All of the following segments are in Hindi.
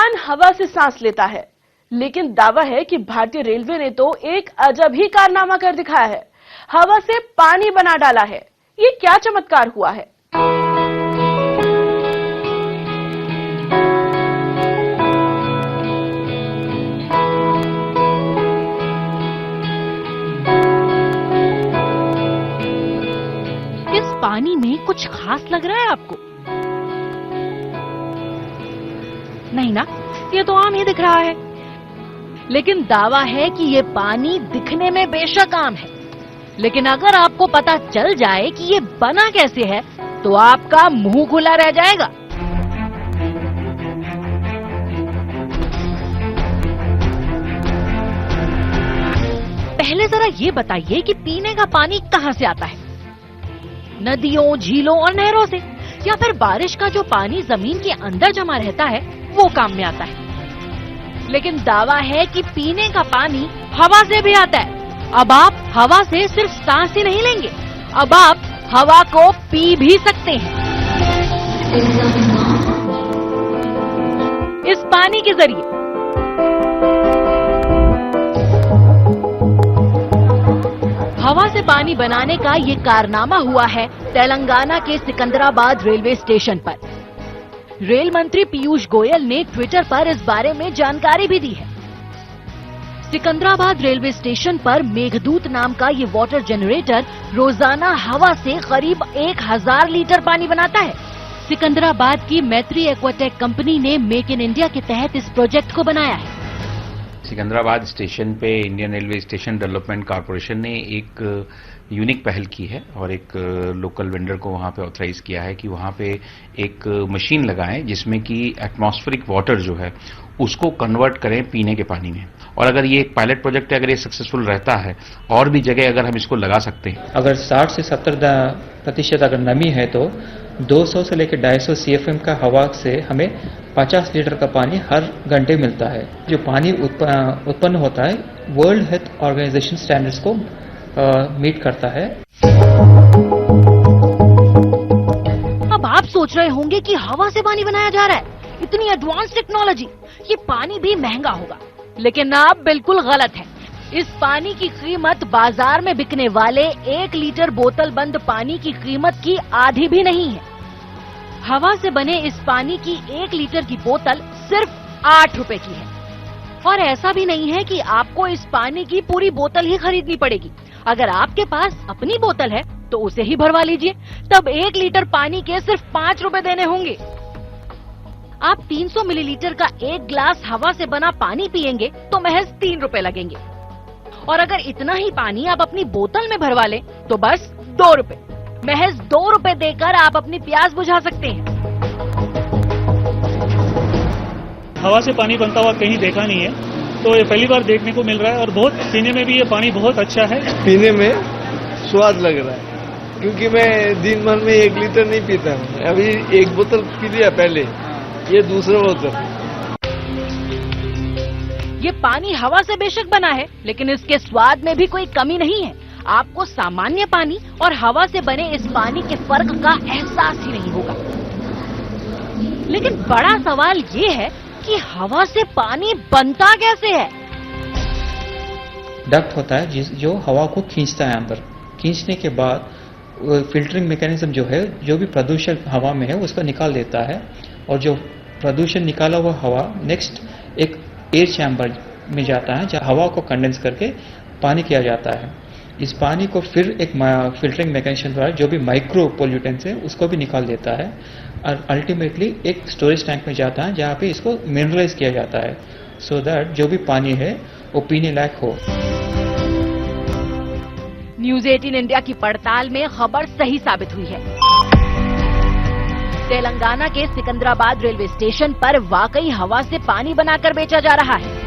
इंसान हवा से सांस लेता है, लेकिन दावा है कि भारतीय रेलवे ने तो एक अजब ही कारनामा कर दिखाया है। हवा से पानी बना डाला है। ये क्या चमत्कार हुआ है? इस पानी में कुछ खास लग रहा है आपको? नहीं ना, ये तो आम ही दिख रहा है। लेकिन दावा है कि ये पानी दिखने में बेशक आम है, लेकिन अगर आपको पता चल जाए कि ये बना कैसे है तो आपका मुंह खुला रह जाएगा। पहले जरा ये बताइए कि पीने का पानी कहाँ से आता है? नदियों, झीलों और नहरों से, या फिर बारिश का जो पानी जमीन के अंदर जमा रहता है वो काम में आता है। लेकिन दावा है कि पीने का पानी हवा से भी आता है। अब आप हवा से सिर्फ सांस ही नहीं लेंगे, अब आप हवा को पी भी सकते हैं। इस पानी के जरिए हवा से पानी बनाने का ये कारनामा हुआ है तेलंगाना के सिकंदराबाद रेलवे स्टेशन पर। रेल मंत्री पीयूष गोयल ने ट्विटर पर इस बारे में जानकारी भी दी है। सिकंदराबाद रेलवे स्टेशन पर मेघदूत नाम का ये वाटर जनरेटर रोजाना हवा से करीब 1000 लीटर पानी बनाता है। सिकंदराबाद की मैत्री एक्वाटेक कंपनी ने मेक इन इंडिया के तहत इस प्रोजेक्ट को बनाया है। सिकंदराबाद स्टेशन पे Indian railway station development corporation ने एक यूनिक पहल की है और एक लोकल वेंडर को वहां पे ऑथराइज किया है कि वहां पे एक मशीन लगाएं जिसमें कि एटमॉस्फेरिक वाटर जो है उसको कन्वर्ट करें पीने के पानी में। और अगर ये एक पायलट प्रोजेक्ट है, अगर ये सक्सेसफुल रहता है और भी जगह अगर हम इसको लगा सकते हैं। अगर 60 से 70% अगर नमी है तो 200 से लेकर 250 CFM का हवा से हमें 50 लीटर का पानी हर घंटे मिलता है। जो पानी उत्पन्न होता है वर्ल्ड हेल्थ ऑर्गेनाइजेशन स्टैंडर्ड्स को मीट करता है। अब आप सोच रहे होंगे कि हवा से पानी बनाया जा रहा है, इतनी एडवांस टेक्नोलॉजी, ये पानी भी महंगा होगा। लेकिन आप बिल्कुल गलत हैं। इस पानी की कीमत बाजार में बिकने वाले 1 लीटर बोतल बंद पानी की कीमत की आधी भी नहीं है। हवा से बने इस पानी की 1 लीटर की बोतल सिर्फ 8 रुपए की है। और ऐसा भी नहीं है कि आपको इस पानी की पूरी बोतल ही खरीदनी पड़ेगी। अगर आपके पास अपनी बोतल है तो उसे ही भरवा लीजिए, तब 1 लीटर पानी के सिर्फ 5 रुपए देने होंगे। आप 300 मिलीलीटर का 1 ग्लास हवा से बना पानी पिएंगे तो महज 3 रुपए लगेंगे। और अगर इतना ही पानी आप अपनी बोतल में भरवा लें तो बस 2 रुपए, महज 2 रुपए देकर आप अपनी प्यास बुझा सकते हैं। हवा से पानी बनता हुआ कहीं देखा नहीं है, तो ये पहली बार देखने को मिल रहा है। और बहुत पीने में भी ये पानी बहुत अच्छा है। पीने में स्वाद लग रहा है, क्योंकि मैं दिन भर में 1 लीटर नहीं पीता हूँ। अभी 1 बोतल पी लिया पहले, ये दूसरा बोतल। ये पानी हवा से बेशक बना है, लेकिन इसके स्वाद में भी कोई कमी नहीं है। आपको सामान्य पानी और हवा से बने इस पानी के फर्क का एहसास ही नहीं होगा। लेकिन बड़ा सवाल ये है कि हवा से पानी बनता कैसे है? डक्ट होता है जो हवा को खींचता है अंदर। खींचने के बाद फिल्टरिंग मैकेनिज्म जो है, जो भी प्रदूषण हवा में है उसको निकाल देता है। और जो प्रदूषण निकाला हुआ हवा नेक्स्ट एक एयर चैम्बर में जाता है, जहाँ हवा को कंडेंस करके पानी किया जाता है। इस पानी को फिर एक फिल्टरिंग मैकेनिज्म द्वारा जो भी माइक्रो पोल्यूटेंट्स है उसको भी निकाल देता है और अल्टीमेटली एक स्टोरेज टैंक में जाता है, जहाँ पे इसको मिनरलाइज किया जाता है, सो दैट जो भी पानी है वो पीने लायक हो। न्यूज़ 18 इंडिया की पड़ताल में खबर सही साबित हुई है। तेलंगाना के सिकंदराबाद रेलवे स्टेशन पर वाकई हवा से पानी बनाकर बेचा जा रहा है।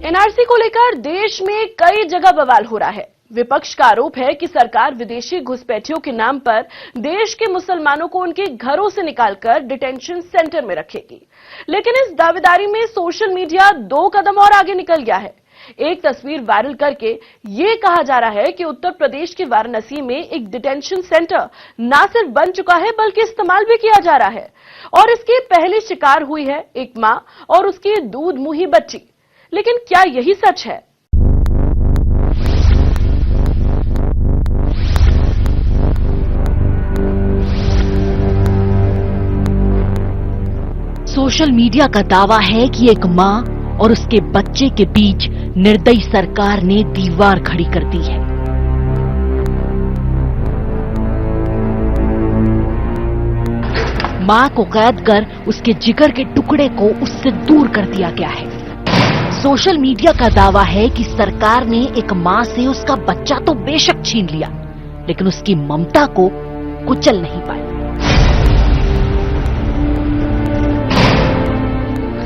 एनआरसी को लेकर देश में कई जगह बवाल हो रहा है। विपक्ष का आरोप है कि सरकार विदेशी घुसपैठियों के नाम पर देश के मुसलमानों को उनके घरों से निकालकर डिटेंशन सेंटर में रखेगी। लेकिन इस दावेदारी में सोशल मीडिया 2 कदम और आगे निकल गया है। एक तस्वीर वायरल करके ये कहा जा रहा है कि उत्तर प्रदेश के वाराणसी में एक डिटेंशन सेंटर न सिर्फ बन चुका है बल्कि इस्तेमाल भी किया जा रहा है और इसकी पहली शिकार हुई है एक मां और उसकी दूध मुंही बच्ची। लेकिन क्या यही सच है? सोशल मीडिया का दावा है कि एक मां और उसके बच्चे के बीच निर्दयी सरकार ने दीवार खड़ी कर दी है। मां को कैद कर उसके जिगर के टुकड़े को उससे दूर कर दिया गया है। सोशल मीडिया का दावा है कि सरकार ने एक मां से उसका बच्चा तो बेशक छीन लिया, लेकिन उसकी ममता को कुचल नहीं पाई।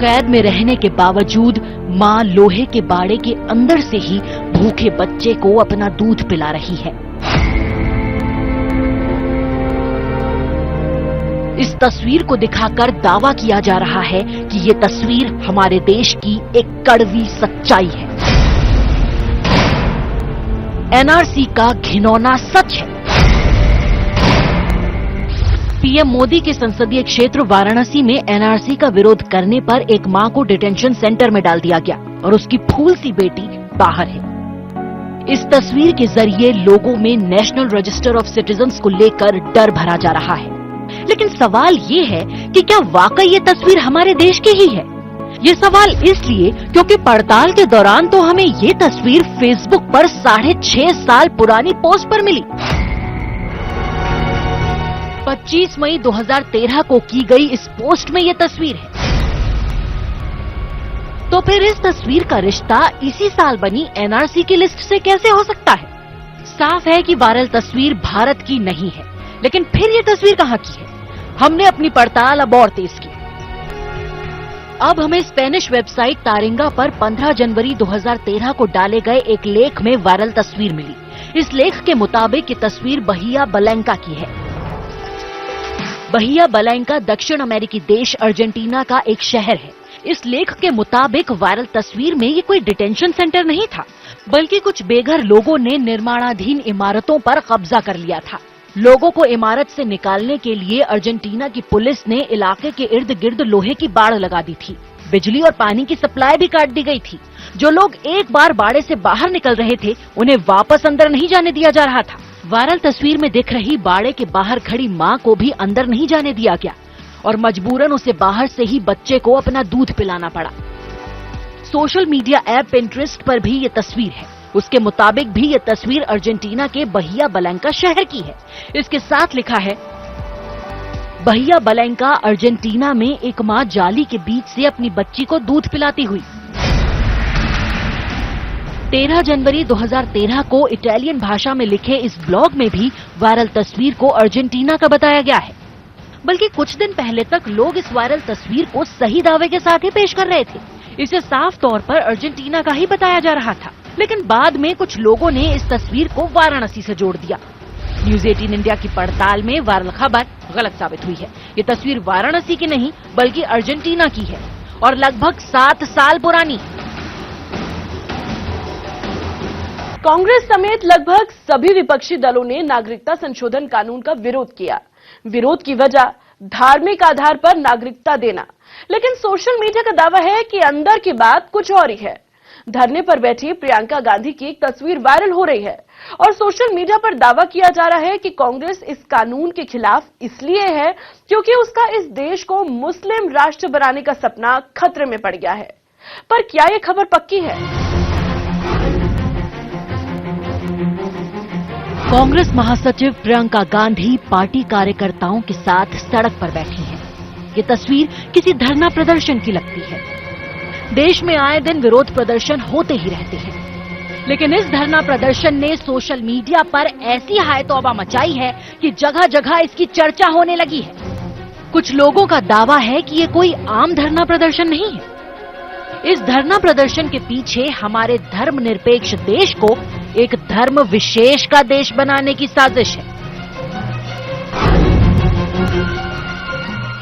कैद में रहने के बावजूद मां लोहे के बाड़े के अंदर से ही भूखे बच्चे को अपना दूध पिला रही है। इस तस्वीर को दिखाकर दावा किया जा रहा है कि ये तस्वीर हमारे देश की एक कड़वी सच्चाई है। एनआरसी का घिनौना सच है। पीएम मोदी के संसदीय क्षेत्र वाराणसी में एनआरसी का विरोध करने पर एक मां को डिटेंशन सेंटर में डाल दिया गया और उसकी फूल सी बेटी बाहर है। इस तस्वीर के जरिए लोगों में नेशनल रजिस्टर ऑफ सिटीजन्स को लेकर डर भरा जा रहा है। लेकिन सवाल ये है कि क्या वाकई ये तस्वीर हमारे देश की ही है? ये सवाल इसलिए क्योंकि पड़ताल के दौरान तो हमें ये तस्वीर फेसबुक पर 6.5 साल पुरानी पोस्ट पर मिली। 25 मई 2013 को की गई इस पोस्ट में ये तस्वीर है। तो फिर इस तस्वीर का रिश्ता इसी साल बनी एनआरसी की लिस्ट से कैसे हो सकता है? साफ है कि वायरल तस्वीर भारत की नहीं है, लेकिन फिर ये तस्वीर कहां की है? हमने अपनी पड़ताल अब और तेज की। अब हमें स्पेनिश वेबसाइट तारिंगा पर 15 जनवरी 2013 को डाले गए एक लेख में वायरल तस्वीर मिली। इस लेख के मुताबिक ये तस्वीर बहिया बलैंका की है। बहिया बलैंका दक्षिण अमेरिकी देश अर्जेंटीना का एक शहर है। इस लेख के मुताबिक वायरल तस्वीर में ये कोई डिटेंशन सेंटर नहीं था, बल्कि कुछ बेघर लोगों ने निर्माणाधीन इमारतों पर कब्जा कर लिया था। लोगों को इमारत से निकालने के लिए अर्जेंटीना की पुलिस ने इलाके के इर्द गिर्द लोहे की बाड़ लगा दी थी। बिजली और पानी की सप्लाई भी काट दी गई थी। जो लोग एक बार बाड़े से बाहर निकल रहे थे, उन्हें वापस अंदर नहीं जाने दिया जा रहा था। वायरल तस्वीर में दिख रही बाड़े के बाहर खड़ी मां को भी अंदर नहीं जाने दिया गया और मजबूरन उसे बाहर से ही बच्चे को अपना दूध पिलाना पड़ा। सोशल मीडिया ऐप पिंटरेस्ट पर भी ये तस्वीर है। उसके मुताबिक भी ये तस्वीर अर्जेंटीना के बहिया बलैंका शहर की है। इसके साथ लिखा है, बहिया बलैंका अर्जेंटीना में एक मां जाली के बीच से अपनी बच्ची को दूध पिलाती हुई। 13 जनवरी 2013 को इटालियन भाषा में लिखे इस ब्लॉग में भी वायरल तस्वीर को अर्जेंटीना का बताया गया है। बल्कि कुछ दिन पहले तक लोग इस वायरल तस्वीर को सही दावे के साथ ही पेश कर रहे थे। इसे साफ तौर पर अर्जेंटीना का ही बताया जा रहा था, लेकिन बाद में कुछ लोगों ने इस तस्वीर को वाराणसी से जोड़ दिया। न्यूज 18 इंडिया की पड़ताल में वायरल खबर गलत साबित हुई है। ये तस्वीर वाराणसी की नहीं बल्कि अर्जेंटीना की है और लगभग 7 साल पुरानी। कांग्रेस समेत लगभग सभी विपक्षी दलों ने नागरिकता संशोधन कानून का विरोध किया। विरोध की वजह धार्मिक आधार पर नागरिकता देना, लेकिन सोशल मीडिया का दावा है कि अंदर की बात कुछ और ही है। धरने पर बैठी प्रियंका गांधी की एक तस्वीर वायरल हो रही है और सोशल मीडिया पर दावा किया जा रहा है कि कांग्रेस इस कानून के खिलाफ इसलिए है क्योंकि उसका इस देश को मुस्लिम राष्ट्र बनाने का सपना खतरे में पड़ गया है। पर क्या यह खबर पक्की है? कांग्रेस महासचिव प्रियंका गांधी पार्टी कार्यकर्ताओं के साथ सड़क पर बैठी हैं। ये तस्वीर किसी धरना प्रदर्शन की लगती है। देश में आए दिन विरोध प्रदर्शन होते ही रहते हैं, लेकिन इस धरना प्रदर्शन ने सोशल मीडिया पर ऐसी हाय तौबा मचाई है कि जगह जगह इसकी चर्चा होने लगी है। कुछ लोगों का दावा है कि ये कोई आम धरना प्रदर्शन नहीं है। इस धरना प्रदर्शन के पीछे हमारे धर्मनिरपेक्ष देश को एक धर्म विशेष का देश बनाने की साजिश है।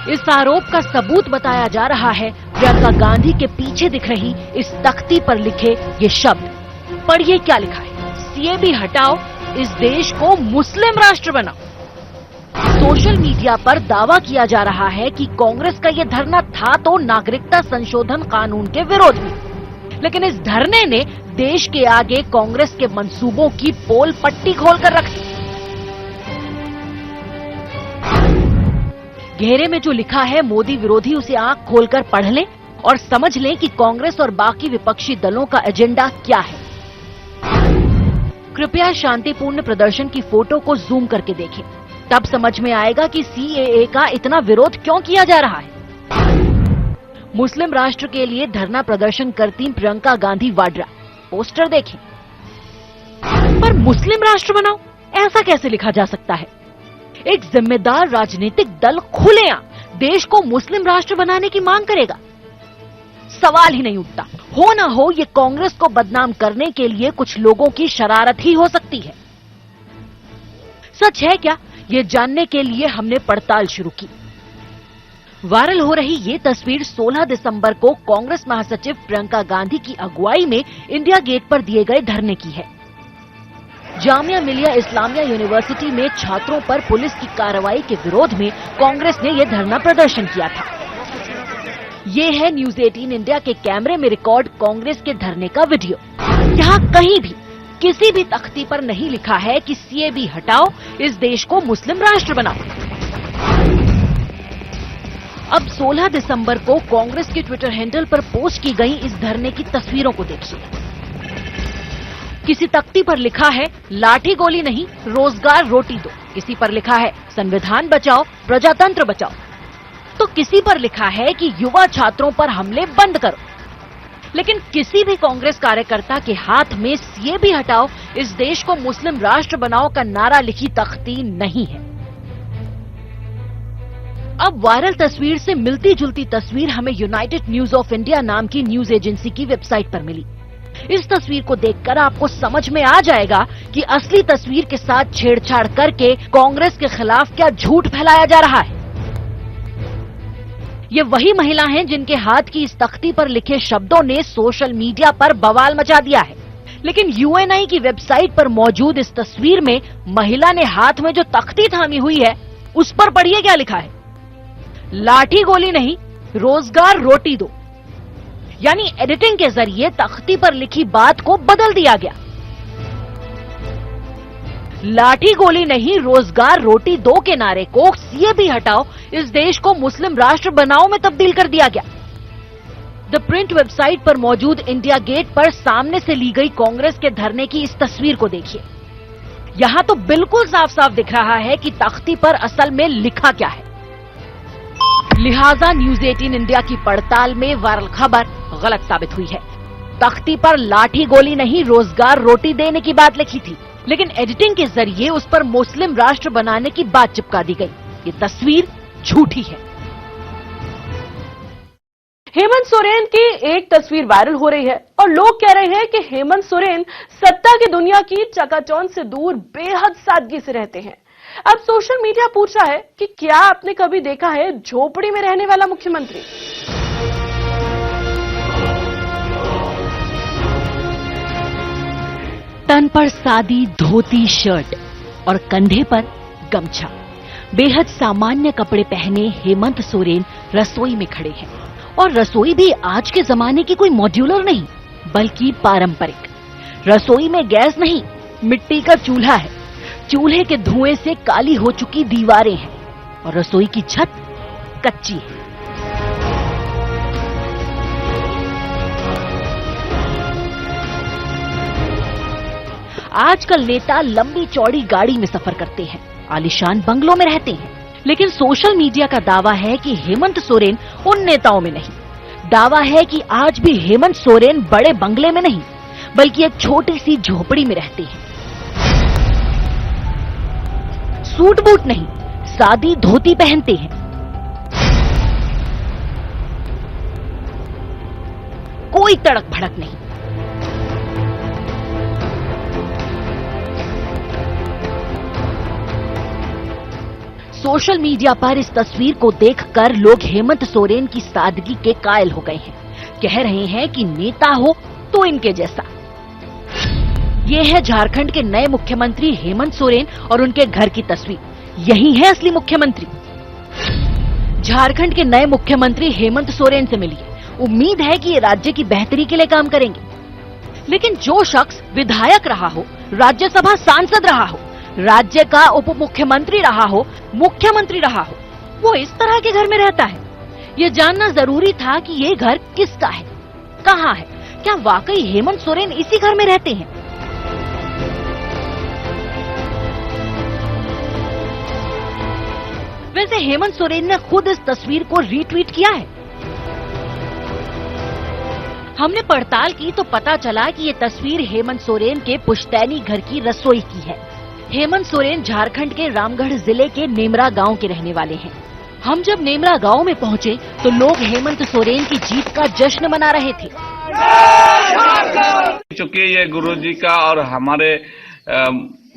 इस आरोप का सबूत बताया जा रहा है प्रियंका गांधी के पीछे दिख रही इस तख्ती पर लिखे ये शब्द पढ़िए क्या लिखा है। सीएबी हटाओ, इस देश को मुस्लिम राष्ट्र बनाओ। सोशल मीडिया पर दावा किया जा रहा है कि कांग्रेस का ये धरना था तो नागरिकता संशोधन कानून के विरोध में, लेकिन इस धरने ने देश के आगे कांग्रेस के मंसूबों की पोल पट्टी खोलकर रख दी। घेरे में जो लिखा है मोदी विरोधी उसे आंख खोलकर पढ़ लें और समझ लें कि कांग्रेस और बाकी विपक्षी दलों का एजेंडा क्या है। कृपया शांतिपूर्ण प्रदर्शन की फोटो को जूम करके देखें, तब समझ में आएगा कि सीएए का इतना विरोध क्यों किया जा रहा है। मुस्लिम राष्ट्र के लिए धरना प्रदर्शन करती प्रियंका गांधी वाड्रा, पोस्टर देखें। पर मुस्लिम राष्ट्र बनाओ, ऐसा कैसे लिखा जा सकता है? एक जिम्मेदार राजनीतिक दल खुलेआम देश को मुस्लिम राष्ट्र बनाने की मांग करेगा? सवाल ही नहीं उठता। हो ना हो ये कांग्रेस को बदनाम करने के लिए कुछ लोगों की शरारत ही हो सकती है। सच है क्या, ये जानने के लिए हमने पड़ताल शुरू की। वायरल हो रही ये तस्वीर 16 दिसंबर को कांग्रेस महासचिव प्रियंका गांधी की अगुवाई में इंडिया गेट पर दिए गए धरने की है। जामिया मिलिया इस्लामिया यूनिवर्सिटी में छात्रों पर पुलिस की कार्रवाई के विरोध में कांग्रेस ने यह धरना प्रदर्शन किया था। ये है न्यूज 18 इंडिया के कैमरे में रिकॉर्ड कांग्रेस के धरने का वीडियो। यहाँ कहीं भी किसी भी तख्ती पर नहीं लिखा है कि सीएबी हटाओ, इस देश को मुस्लिम राष्ट्र बनाओ। अब 16 दिसंबर को कांग्रेस के ट्विटर हैंडल पर पोस्ट की गई इस धरने की तस्वीरों को देखिए। किसी तख्ती पर लिखा है लाठी गोली नहीं, रोजगार रोटी दो। किसी पर लिखा है संविधान बचाओ, प्रजातंत्र बचाओ। तो किसी पर लिखा है कि युवा छात्रों पर हमले बंद करो। लेकिन किसी भी कांग्रेस कार्यकर्ता के हाथ में सीएबी हटाओ, इस देश को मुस्लिम राष्ट्र बनाओ का नारा लिखी तख्ती नहीं है। अब वायरल तस्वीर से मिलती जुलती तस्वीर हमें यूनाइटेड न्यूज ऑफ इंडिया नाम की न्यूज एजेंसी की वेबसाइट पर मिली। इस तस्वीर को देखकर आपको समझ में आ जाएगा कि असली तस्वीर के साथ छेड़छाड़ करके कांग्रेस के खिलाफ क्या झूठ फैलाया जा रहा है। ये वही महिला हैं जिनके हाथ की इस तख्ती पर लिखे शब्दों ने सोशल मीडिया पर बवाल मचा दिया है। लेकिन यूएनआई की वेबसाइट पर मौजूद इस तस्वीर में महिला ने हाथ में जो तख्ती थामी हुई है उस पर पढ़िए क्या लिखा है। लाठी गोली नहीं, रोजगार रोटी दो। यानी एडिटिंग के जरिए तख्ती पर लिखी बात को बदल दिया गया। लाठी गोली नहीं, रोजगार रोटी दो के नारे को सीएबी हटाओ, इस देश को मुस्लिम राष्ट्र बनाओ में तब्दील कर दिया गया। द प्रिंट वेबसाइट पर मौजूद इंडिया गेट पर सामने से ली गई कांग्रेस के धरने की इस तस्वीर को देखिए। यहां तो बिल्कुल साफ साफ दिख रहा है कि तख्ती पर असल में लिखा क्या है। लिहाजा न्यूज 18 इंडिया की पड़ताल में वायरल खबर गलत साबित हुई है। तख्ती पर लाठी गोली नहीं, रोजगार रोटी देने की बात लिखी थी, लेकिन एडिटिंग के जरिए उस पर मुस्लिम राष्ट्र बनाने की बात चिपका दी गई। ये तस्वीर झूठी है। हेमंत सोरेन की एक तस्वीर वायरल हो रही है और लोग कह रहे हैं कि हेमंत सोरेन सत्ता की दुनिया की चकाचौंध से दूर बेहद सादगी से रहते हैं। अब सोशल मीडिया पूछ रहा है कि क्या आपने कभी देखा है झोपड़ी में रहने वाला मुख्यमंत्री। तन पर सादी धोती शर्ट और कंधे पर गमछा, बेहद सामान्य कपड़े पहने हेमंत सोरेन रसोई में खड़े हैं। और रसोई भी आज के जमाने की कोई मॉड्यूलर नहीं, बल्कि पारंपरिक। रसोई में गैस नहीं, मिट्टी का चूल्हा है। चूल्हे के धुएं से काली हो चुकी दीवारें हैं और रसोई की छत कच्ची है। आजकल नेता लंबी चौड़ी गाड़ी में सफर करते हैं, आलीशान बंगलों में रहते हैं, लेकिन सोशल मीडिया का दावा है कि हेमंत सोरेन उन नेताओं में नहीं। दावा है कि आज भी हेमंत सोरेन बड़े बंगले में नहीं, बल्कि एक छोटी सी झोपड़ी में रहते हैं। सूट बूट नहीं, सादी धोती पहनते हैं। कोई तड़क भड़क नहीं। सोशल मीडिया पर इस तस्वीर को देखकर लोग हेमंत सोरेन की सादगी के कायल हो गए हैं। कह रहे हैं कि नेता हो तो इनके जैसा। ये है झारखंड के नए मुख्यमंत्री हेमंत सोरेन और उनके घर की तस्वीर। यही है असली मुख्यमंत्री। झारखंड के नए मुख्यमंत्री हेमंत सोरेन से मिलिए। उम्मीद है कि ये राज्य की बेहतरी के लिए काम करेंगे। लेकिन जो शख्स विधायक रहा हो, राज्यसभा सांसद रहा हो, राज्य का उप मुख्यमंत्री रहा हो, मुख्यमंत्री रहा हो, वो इस तरह के घर में रहता है। ये जानना जरूरी था कि ये घर किसका है, कहाँ है, क्या वाकई हेमंत सोरेन इसी घर में रहते हैं। वैसे हेमंत सोरेन ने खुद इस तस्वीर को रीट्वीट किया है। हमने पड़ताल की तो पता चला कि ये तस्वीर हेमंत सोरेन के पुश्तैनी घर की रसोई की है। हेमंत सोरेन झारखंड के रामगढ़ जिले के नेमरा गांव के रहने वाले हैं। हम जब नेमरा गांव में पहुंचे तो लोग हेमंत सोरेन की जीत का जश्न मना रहे थे। चूंकि ये गुरुजी का और हमारे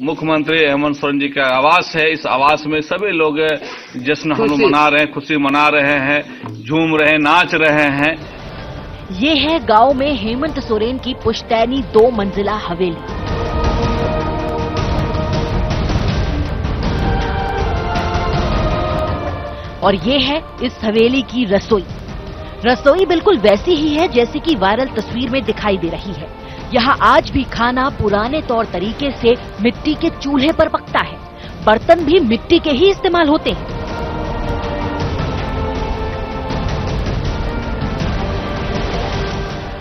मुख्यमंत्री हेमंत सोरेन जी का आवास है, इस आवास में सभी लोग जश्न हम मना रहे हैं, खुशी मना रहे हैं, झूम रहे हैं, नाच रहे हैं। ये है गांव में हेमंत सोरेन की पुश्तैनी 2 मंजिला हवेली। और ये है इस हवेली की रसोई। रसोई बिल्कुल वैसी ही है जैसी कि वायरल तस्वीर में दिखाई दे रही है। यहाँ आज भी खाना पुराने तौर तरीके से मिट्टी के चूल्हे पर पकता है। बर्तन भी मिट्टी के ही इस्तेमाल होते हैं।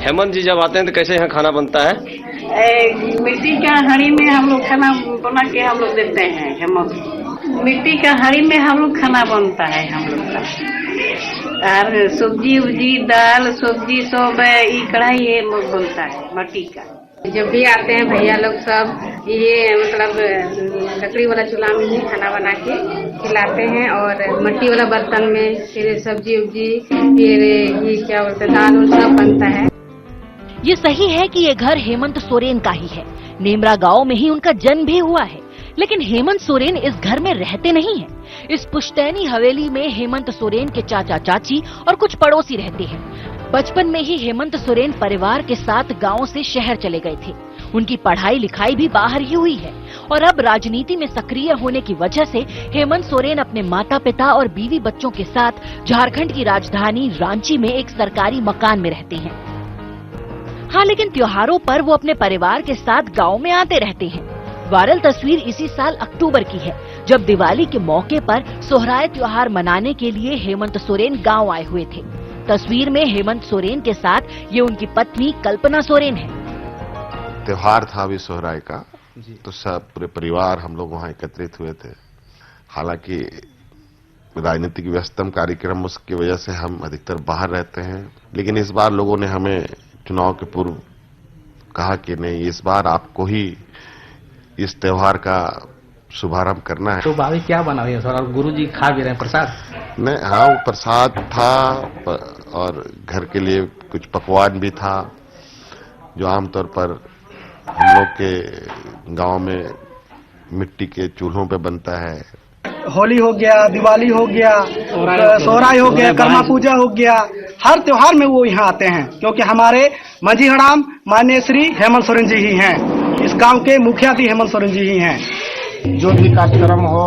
हेमंत जी जब आते हैं तो कैसे यहाँ खाना बनता है? मिट्टी का हांडी में हम लोग खाना बना के हम लोग देते हैं। हेमंत मिट्टी का हांडी में हम लोग खाना बनता है हम लोग का। और सब्जी उब्जी दाल सब्जी सब कढ़ाई ये बनता है मट्टी का। जब भी आते हैं भैया लोग सब ये मतलब लकड़ी वाला चूल्हा में ही खाना बना के खिलाते हैं और मट्टी वाला बर्तन में फिर सब्जी उब्जी फिर ये क्या बोलते हैं दाल सब बनता है। ये सही है कि ये घर हेमंत सोरेन का ही है। नेमरा गांव में ही उनका जन्म भी हुआ है। लेकिन हेमंत सोरेन इस घर में रहते नहीं हैं। इस पुश्तैनी हवेली में हेमंत सोरेन के चाचा चाची और कुछ पड़ोसी रहते हैं। बचपन में ही हेमंत सोरेन परिवार के साथ गांव से शहर चले गए थे। उनकी पढ़ाई लिखाई भी बाहर ही हुई है और अब राजनीति में सक्रिय होने की वजह से हेमंत सोरेन अपने माता पिता और बीवी बच्चों के साथ झारखंड की राजधानी रांची में एक सरकारी मकान में रहते हैं। हाँ, लेकिन त्योहारों पर वो अपने परिवार के साथ गांव में आते रहते हैं। वायरल तस्वीर इसी साल अक्टूबर की है, जब दिवाली के मौके पर सोहराय त्योहार मनाने के लिए हेमंत सोरेन गांव आए हुए थे। तस्वीर में हेमंत सोरेन के साथ ये उनकी पत्नी कल्पना सोरेन है। त्योहार था अभी सोहराय का, तो सब पूरे परिवार हम लोग वहाँ एकत्रित हुए थे। हालांकि राजनीतिक व्यस्तम कार्यक्रम उसकी वजह से हम अधिकतर बाहर रहते हैं, लेकिन इस बार लोगों ने हमें चुनाव के पूर्व कहा कि नहीं, इस बार आपको ही इस त्योहार का शुभारंभ करना है। तो भाभी क्या बना हुई है सर? और गुरुजी खा भी रहे हैं प्रसाद? नहीं, हाँ, वो प्रसाद था और घर के लिए कुछ पकवान भी था जो आमतौर पर हम लोग के गांव में मिट्टी के चूल्हों पे बनता है। होली हो गया, दिवाली हो गया, सोहराय हो गया, कर्मा पूजा हो गया, हर त्योहार में वो यहाँ आते हैं क्योंकि हमारे मंझी हड़ाम माननीय श्री हेमंत सोरेन जी ही हैं। इस गांव के मुखिया भी हेमंत सोरेन जी ही हैं। जो भी कार्यक्रम हो,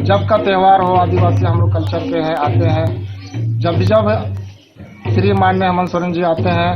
जब का त्योहार हो, आदिवासी हम लोग कल्चर के हैं, आते हैं। जब श्री माननीय हेमंत सोरेन जी आते हैं